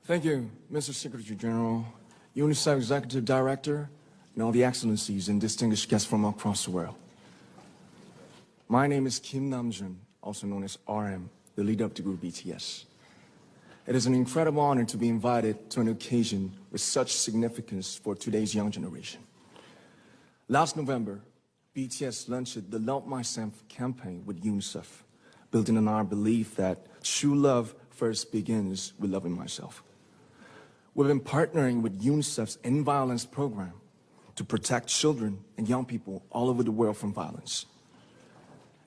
Thank you, Mr. Secretary General, UNICEF Executive Director, and all the excellencies and distinguished guests from across the world. My name is Kim Namjoon, also known as RM, the leader of the group BTS. It is an incredible honor to be invited to an occasion with such significance for today's young generation. Last November, BTS launched the Love Myself campaign with UNICEF, building on our belief that true love first begins with loving myself. We've been partnering with UNICEF's End Violence program to protect children and young people all over the world from violence.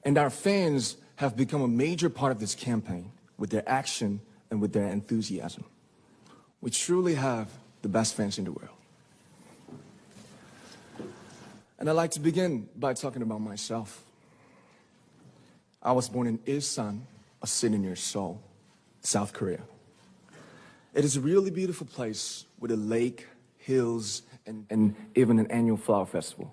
And our fans have become a major part of this campaign with their action and with their enthusiasm. We truly have the best fans in the world. And I'd like to begin by talking about myself. I was born in Ilsan, a city near Seoul, South Korea. It is a really beautiful place with a lake, hills, and even an annual flower festival.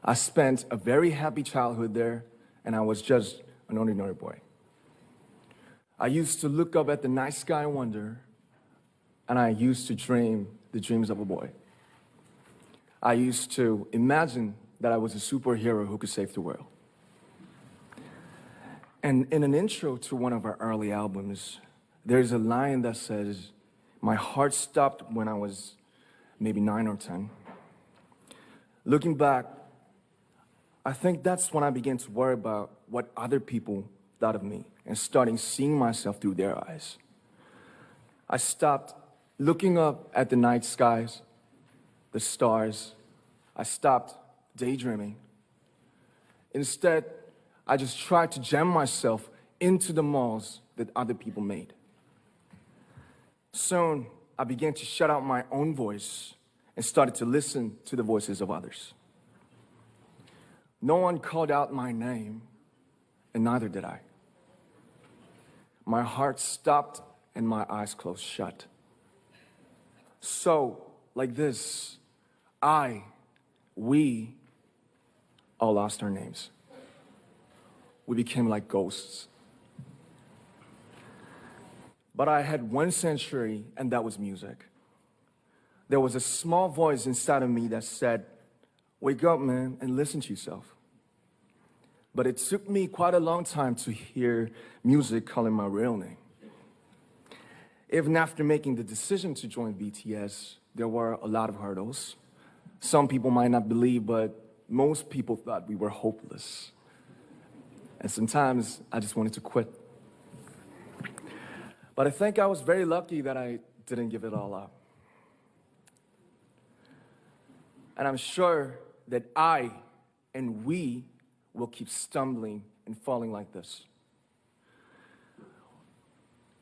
I spent a very happy childhood there, and I was just an ordinary boy. I used to look up at the night sky and wonder, and I used to dream the dreams of a boy. I used to imagine that I was a superhero who could save the world. And in an intro to one of our early albums, there's a line that says, "My heart stopped when I was maybe 9 or 10. Looking back, I think that's when I began to worry about what other people thought of me and starting seeing myself through their eyes. I stopped looking up at the night skies, the stars. I stopped daydreaming. Instead, I just tried to jam myself into the malls that other people made. Soon, I began to shut out my own voice and started to listen to the voices of others. No one called out my name, and neither did I. My heart stopped and my eyes closed shut. So, like this, we all lost our names. We became like ghosts. But I had one sanctuary, and that was music. There was a small voice inside of me that said, "Wake up, man, and listen to yourself." But it took me quite a long time to hear music calling my real name. Even after making the decision to join BTS, there were a lot of hurdles. Some people might not believe, but most people thought we were hopeless. And sometimes I just wanted to quit. But I think I was very lucky that I didn't give it all up. And I'm sure that I and we will keep stumbling and falling like this.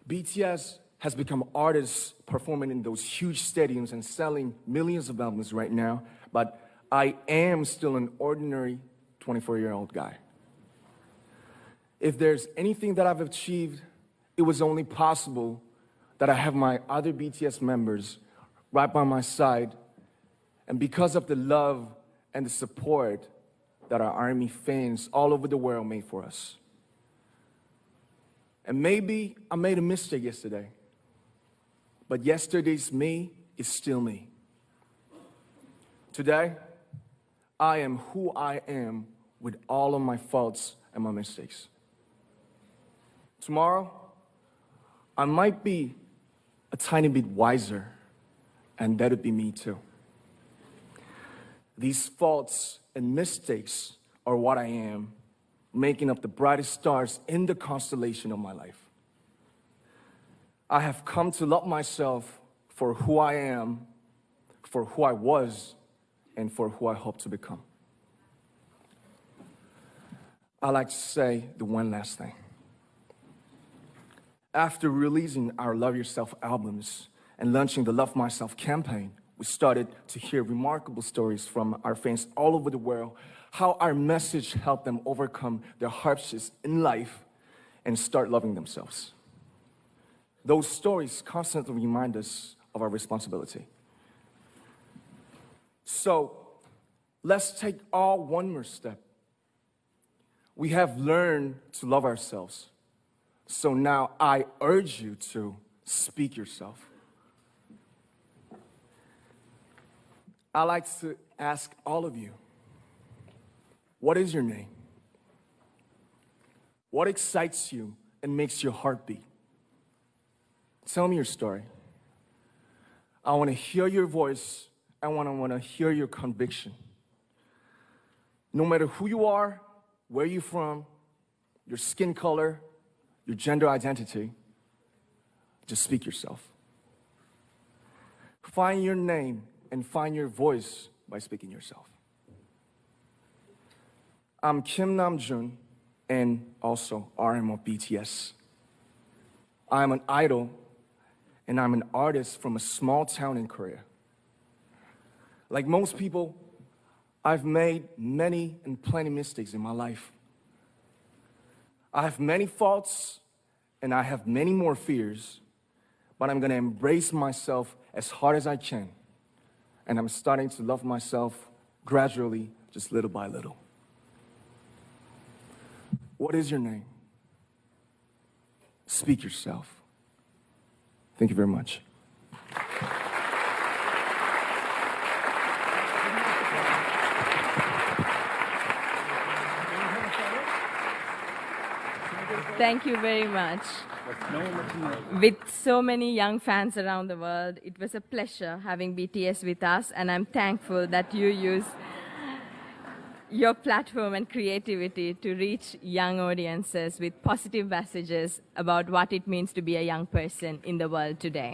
BTS has become artists performing in those huge stadiums and selling millions of albums right now, but I am still an ordinary 24-year-old guy. If there's anything that I've achieved, it was only possible that I have my other BTS members right by my side, and because of the love and the support that our ARMY fans all over the world made for us. And maybe I made a mistake yesterday, but yesterday's me is still me. Today, I am who I am with all of my faults and my mistakes. Tomorrow, I might be a tiny bit wiser, and that'd be me too. These faults and mistakes are what I am, making up the brightest stars in the constellation of my life. I have come to love myself for who I am, for who I was, and for who I hope to become. I'd like to say the one last thing. After releasing our Love Yourself albums and launching the Love Myself campaign, we started to hear remarkable stories from our fans all over the world, how our message helped them overcome their hardships in life and start loving themselves. Those stories constantly remind us of our responsibility. So, let's take all one more step. We have learned to love ourselves. So now I urge you to speak yourself. I'd like to ask all of you, what is your name? What excites you and makes your heart beat? Tell me your story. I want to hear your voice. I want to hear your conviction. No matter who you are, where you're from, your skin color, your gender identity, just speak yourself. Find your name and find your voice by speaking yourself. I'm Kim Namjoon and also RM of BTS. I'm an idol and I'm an artist from a small town in Korea. Like most people, I've made many and plenty mistakes in my life. I have many faults and I have many more fears, but I'm gonna embrace myself as hard as I can. And I'm starting to love myself gradually, just little by little. What is your name? Speak yourself. Thank you very much. Thank you very much. With so many young fans around the world, it was a pleasure having BTS with us, and I'm thankful that you use your platform and creativity to reach young audiences with positive messages about what it means to be a young person in the world today.